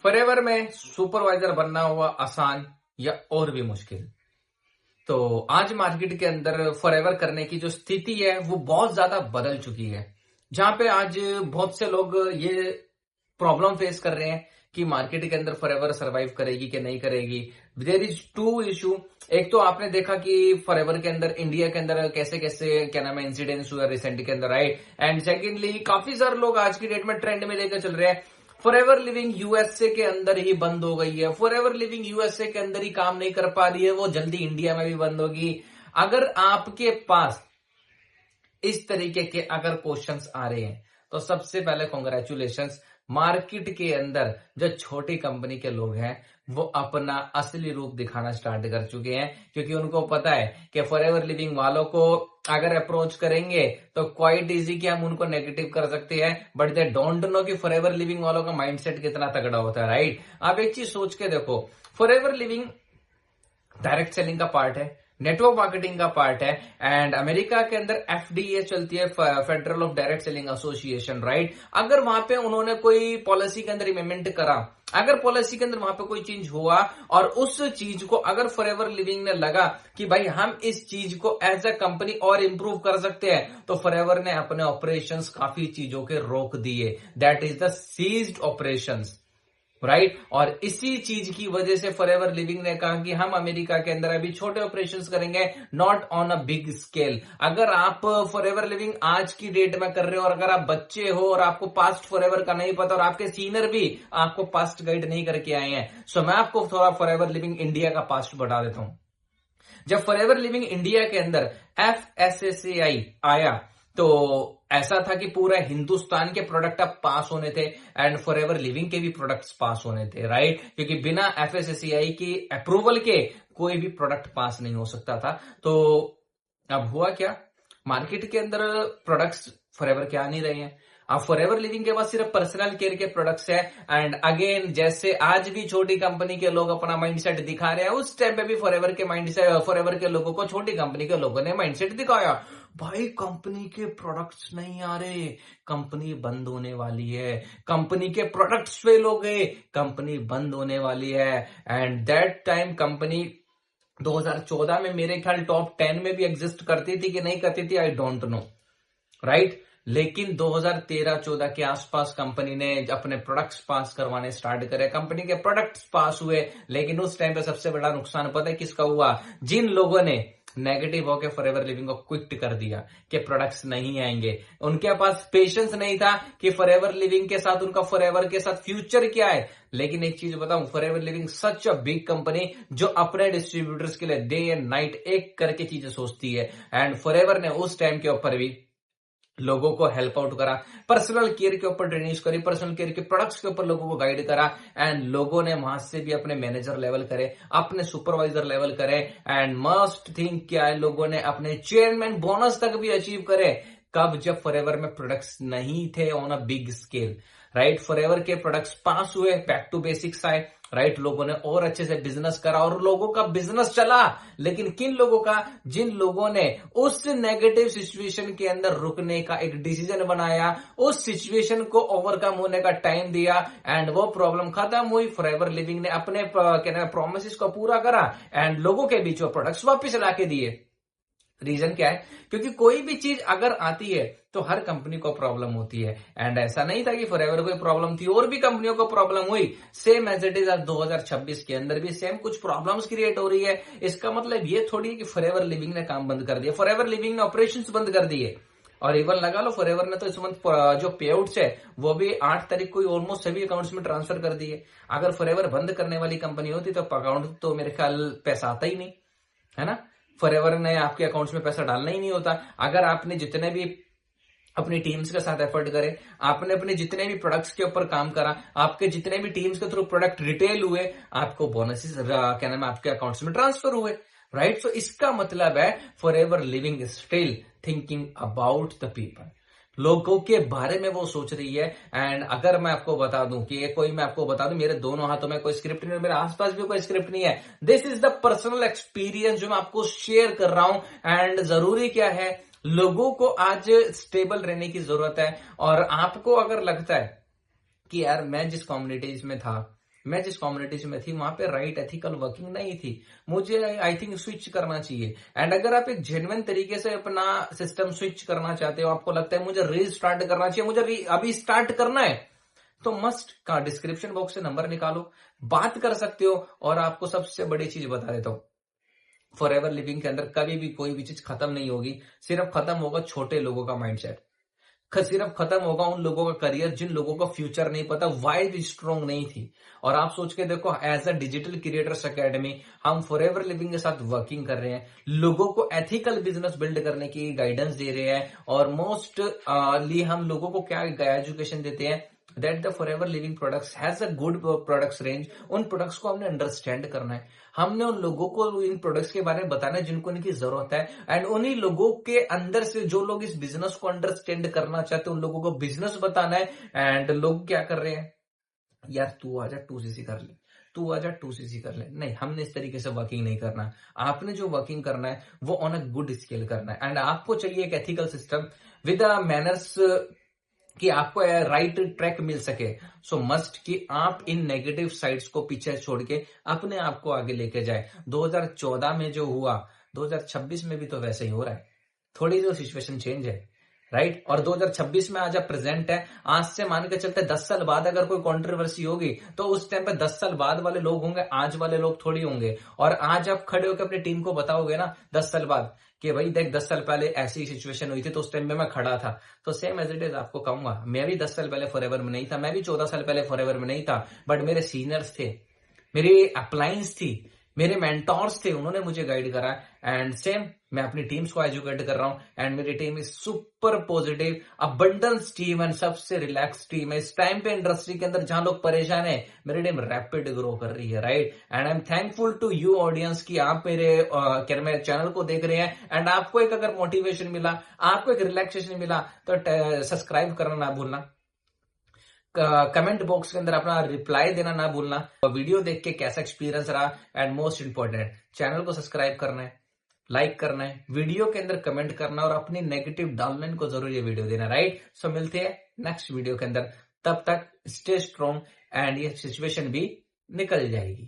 Forever में supervisor बनना हुआ आसान या और भी मुश्किल? तो आज मार्केट के अंदर फॉरएवर करने की जो स्थिति है वो बहुत ज्यादा बदल चुकी है, जहां पे आज बहुत से लोग ये प्रॉब्लम फेस कर रहे हैं कि मार्केट के अंदर फॉरएवर सरवाइव करेगी कि नहीं करेगी। There is two issue. एक तो आपने देखा कि फॉरएवर के अंदर इंडिया के अंदर कैसे कैसे क्या नाम है इंसिडेंट्स हुआ रिसेंट के अंदर, राइट। एंड सेकेंडली काफी सारे लोग आज की डेट में ट्रेंड में लेकर चल रहे हैं फॉरएवर लिविंग यूएसए के अंदर ही बंद हो गई है, फॉरएवर लिविंग यूएसए के अंदर ही काम नहीं कर पा रही है, वो जल्दी इंडिया में भी बंद होगी। अगर आपके पास इस तरीके के अगर क्वेश्चंस आ रहे हैं तो सबसे पहले कॉन्ग्रेचुलेशंस। मार्केट के अंदर जो छोटी कंपनी के लोग हैं वो अपना असली रूप दिखाना स्टार्ट कर चुके हैं, क्योंकि उनको पता है कि फॉरएवर लिविंग वालों को अगर अप्रोच करेंगे तो क्वाइट इजी कि हम उनको नेगेटिव कर सकते हैं, बट दे डोंट नो कि फॉरएवर लिविंग वालों का माइंडसेट कितना तगड़ा होता है, राइट। आप एक चीज सोच के देखो, फॉरएवर लिविंग डायरेक्ट सेलिंग का पार्ट है, नेटवर्क मार्केटिंग का पार्ट है, एंड अमेरिका के अंदर एफडीए चलती है, federal of direct selling association, right. अगर वहां पे उन्होंने कोई पॉलिसी के अंदर इम्प्लीमेंट करा, अगर पॉलिसी के अंदर वहां पे कोई चेंज हुआ और उस चीज को अगर फॉरएवर लिविंग ने लगा कि भाई हम इस चीज को एज अ कंपनी और इंप्रूव कर सकते हैं, तो फॉरएवर ने अपने ऑपरेशंस काफी चीजों के रोक दिए। That is the ceased operations, right. और इसी चीज की वजह से फॉरएवर लिविंग ने कहा कि हम अमेरिका के अंदर अभी छोटे ऑपरेशंस करेंगे, not on a big scale. अगर आप फॉरएवर लिविंग आज की डेट में कर रहे हो और अगर आप बच्चे हो और आपको पास्ट फॉरएवर का नहीं पता और आपके सीनियर भी आपको पास्ट गाइड नहीं करके आए हैं, सो मैं आपको थोड़ा फॉरएवर लिविंग इंडिया का पास्ट बता देता हूं। जब फॉरएवर लिविंग इंडिया के अंदर FSSAI आया तो ऐसा था कि पूरा हिंदुस्तान के प्रोडक्ट अब पास होने थे एंड फॉरएवर लिविंग के भी प्रोडक्ट्स पास होने थे, राइट। क्योंकि बिना FSSAI की अप्रूवल के कोई भी प्रोडक्ट पास नहीं हो सकता था। तो अब हुआ क्या, मार्केट के अंदर प्रोडक्ट्स फॉरएवर के आ नहीं रहे हैं। अब फॉरएवर लिविंग के पास सिर्फ पर्सनल केयर के प्रोडक्ट्स है, एंड अगेन जैसे आज भी छोटी कंपनी के लोग अपना माइंडसेट दिखा रहे हैं, उस टाइम पे भी फॉरएवर के माइंडसेट, फॉरएवर के लोगों को छोटी कंपनी के लोगों ने माइंडसेट दिखाया, भाई कंपनी के प्रोडक्ट्स नहीं आ रहे, कंपनी बंद होने वाली है, कंपनी के प्रोडक्ट्स फेल हो गए, कंपनी बंद होने वाली है। एंड दैट टाइम कंपनी 2014 में मेरे ख्याल टॉप 10 में भी एग्जिस्ट करती थी कि नहीं करती थी, आई डोंट नो, राइट। लेकिन 2013-14 के आसपास कंपनी ने अपने प्रोडक्ट्स पास करवाने स्टार्ट करे, कंपनी के प्रोडक्ट्स पास हुए, लेकिन उस टाइम पे सबसे बड़ा नुकसान पता है किसका हुआ? जिन लोगों ने नेगेटिव होकर फॉरएवर लिविंग को क्विट कर दिया कि प्रोडक्ट्स नहीं आएंगे। उनके पास पेशेंस नहीं था कि फॉरएवर लिविंग के साथ उनका फॉरएवर के साथ फ्यूचर क्या है। लेकिन एक चीज बताऊं, forever living such a big company जो अपने डिस्ट्रीब्यूटर्स के लिए डे एंड नाइट एक करके चीजें सोचती है, एंड फॉरएवर ने उस टाइम के ऊपर भी लोगों को हेल्प आउट करा, पर्सनल केयर के ऊपर ट्रेनिंग करी, पर्सनल केयर के प्रोडक्ट्स के ऊपर लोगों को गाइड करा, एंड लोगों ने वहां से भी अपने मैनेजर लेवल करे, अपने सुपरवाइजर लेवल करे, एंड मस्ट थिंक क्या है, लोगों ने अपने चेयरमैन बोनस तक भी अचीव करे। कब? जब फॉरएवर में प्रोडक्ट्स नहीं थे on a big scale, right. Forever के प्रोडक्ट्स पास हुए, बैक टू बेसिक्स आए, राइट। लोगों ने और अच्छे से बिजनेस करा और लोगों का बिजनेस चला। लेकिन किन लोगों का? जिन लोगों ने उस नेगेटिव सिचुएशन के अंदर रुकने का एक डिसीजन बनाया, उस सिचुएशन को ओवरकम होने का टाइम दिया, एंड वो प्रॉब्लम खत्म हुई। फॉरएवर लिविंग ने अपने प्रोमिसेस को पूरा करा एंड लोगों के बीच वो प्रोडक्ट्स वापस ला के दिए। रीजन क्या है? क्योंकि कोई भी चीज अगर आती है तो हर कंपनी को प्रॉब्लम होती है, एंड ऐसा नहीं था कि फॉरएवर को प्रॉब्लम थी, और भी कंपनियों को प्रॉब्लम हुई। सेम एज इट इज आज 2026 के अंदर भी सेम कुछ प्रॉब्लम्स क्रिएट हो रही है। इसका मतलब ये थोड़ी है कि फॉरएवर लिविंग ने काम बंद कर दिया, फॉरएवर लिविंग ने ऑपरेशंस बंद कर दिए। और इवन लगा लो फॉरएवर ने तो इस मंथ जो पे आउट्स है वो भी 8 तारीख को ऑलमोस्ट सभी अकाउंट्स में ट्रांसफर कर दिए। अगर फॉरएवर बंद करने वाली कंपनी होती तो अकाउंट तो मेरे ख्याल पैसा आता ही नहीं, है ना। फॉरएवर ने आपके अकाउंट्स में पैसा डालना ही नहीं होता। अगर आपने जितने भी अपनी टीम्स के साथ एफर्ट करे, आपने अपने जितने भी प्रोडक्ट्स के ऊपर काम करा, आपके जितने भी टीम्स के थ्रू प्रोडक्ट रिटेल हुए, आपको बोनसेस क्या नाम है आपके अकाउंट्स में ट्रांसफर हुए, राइट। सो इसका मतलब है forever living is still thinking about the people, लोगों के बारे में वो सोच रही है। एंड अगर मैं आपको बता दूं कि मैं आपको बता दूं, मेरे दोनों हाथों में कोई स्क्रिप्ट नहीं है, मेरे आसपास भी कोई स्क्रिप्ट नहीं है। This is the personal experience जो मैं आपको शेयर कर रहा हूं। एंड जरूरी क्या है, लोगों को आज स्टेबल रहने की जरूरत है। और आपको अगर लगता है कि यार मैं जिस कम्युनिटीज में था, मैं जिस कम्युनिटीज में थी वहां पे राइट एथिकल वर्किंग नहीं थी। मुझे आई थिंक स्विच करना चाहिए। एंड अगर आप एक जेन्युइन तरीके से अपना सिस्टम स्विच करना चाहते हो, आपको लगता है मुझे रीस्टार्ट करना चाहिए, मुझे अभी स्टार्ट करना है, तो मस्ट का डिस्क्रिप्शन बॉक्स से नंबर निकालो, बात कर सकते हो। और आपको सबसे बड़ी चीज बता देता हूं, फॉरएवर लिविंग के अंदर कभी भी कोई भी चीज खत्म नहीं होगी, सिर्फ खत्म होगा छोटे लोगों का माइंडसेट, सिर्फ खत्म होगा उन लोगों का करियर जिन लोगों का फ्यूचर नहीं पता, वाइज स्ट्रॉन्ग नहीं थी। और आप सोच के देखो, as a digital creators academy हम फॉरएवर लिविंग के साथ वर्किंग कर रहे हैं, लोगों को एथिकल बिजनेस बिल्ड करने की गाइडेंस दे रहे हैं। और मोस्टली हम लोगों को क्या एजुकेशन देते हैं, that the forever living products has a good products range. उन प्रोडक्ट्स को हमने अंडरस्टैंड करना है, हमने उन लोगों को इन प्रोडक्ट्स के बारे में बताना है जिनको इनकी जरूरत है। एंड उन्हीं लोगों के अंदर से जो लोग इस बिजनेस को अंडरस्टैंड करना चाहते हैं, उन लोगों को बिजनेस बताना है। एंड लोग क्या कर रहे हैं, यार तू आजा 2cc कर ले, तू आजा 2cc कर ले। नहीं, हमने इस तरीके से वर्किंग नहीं करना। आपने जो वर्किंग करना है वो ऑन अ गुड स्केल करना है। एंड आपको चाहिए एक एथिकल सिस्टम विद मैनर्स, कि आपको राइट ट्रैक मिल सके। सो मस्ट कि आप इन नेगेटिव साइड्स को पीछे छोड़ के अपने आप को आगे लेके जाए। 2014 में जो हुआ 2026 में भी तो वैसे ही हो रहा है, थोड़ी जो सिचुएशन चेंज है, राइट। और 2026 में आज अब प्रेजेंट है, आज से मान के चलते 10 साल बाद अगर कोई कंट्रोवर्सी होगी तो उस टाइम पे 10 साल बाद वाले लोग होंगे, आज वाले लोग थोड़ी होंगे। और आज आप खड़े होकर अपनी टीम को बताओगे ना 10 साल बाद कि भाई देख 10 साल पहले ऐसी सिचुएशन हुई थी तो उस टाइम पे मैं खड़ा था, तो सेम एज इट इज आपको कहूंगा, मैं भी 10 साल पहले फॉरएवर में नहीं था, मैं भी 14 साल पहले फॉरएवर में नहीं था, बट मेरे सीनियर्स थे, मेरी अपलाइंस थी, मेरे मेंटोर्स थे, उन्होंने मुझे गाइड करा। एंड सेम मैं अपनी टीम्स को एजुकेट कर रहा हूं। एंड मेरी team is super positive, abundance team and सबसे रिलैक्स टीम है इस टाइम पे इंडस्ट्री के अंदर जहां लोग परेशान है, मेरी टीम रैपिड ग्रो कर रही है, right. And I am thankful to you audience कि आप मेरे चैनल को देख रहे हैं। एंड आपको एक अगर मोटिवेशन मिला, आपको एक रिलैक्सेशन मिला, तो सब्सक्राइब करना ना भूलना, कमेंट बॉक्स के अंदर अपना रिप्लाई देना ना भूलना, वीडियो देख के कैसा एक्सपीरियंस रहा। एंड मोस्ट इंपॉर्टेंट, चैनल को सब्सक्राइब करना है, लाइक करना है, वीडियो के अंदर कमेंट करना और अपनी नेगेटिव डाउनलाइन को जरूर ये वीडियो देना, राइट। सो मिलते हैं नेक्स्ट वीडियो के अंदर, तब तक स्टे स्ट्रॉन्ग एंड ये सिचुएशन भी निकल जाएगी।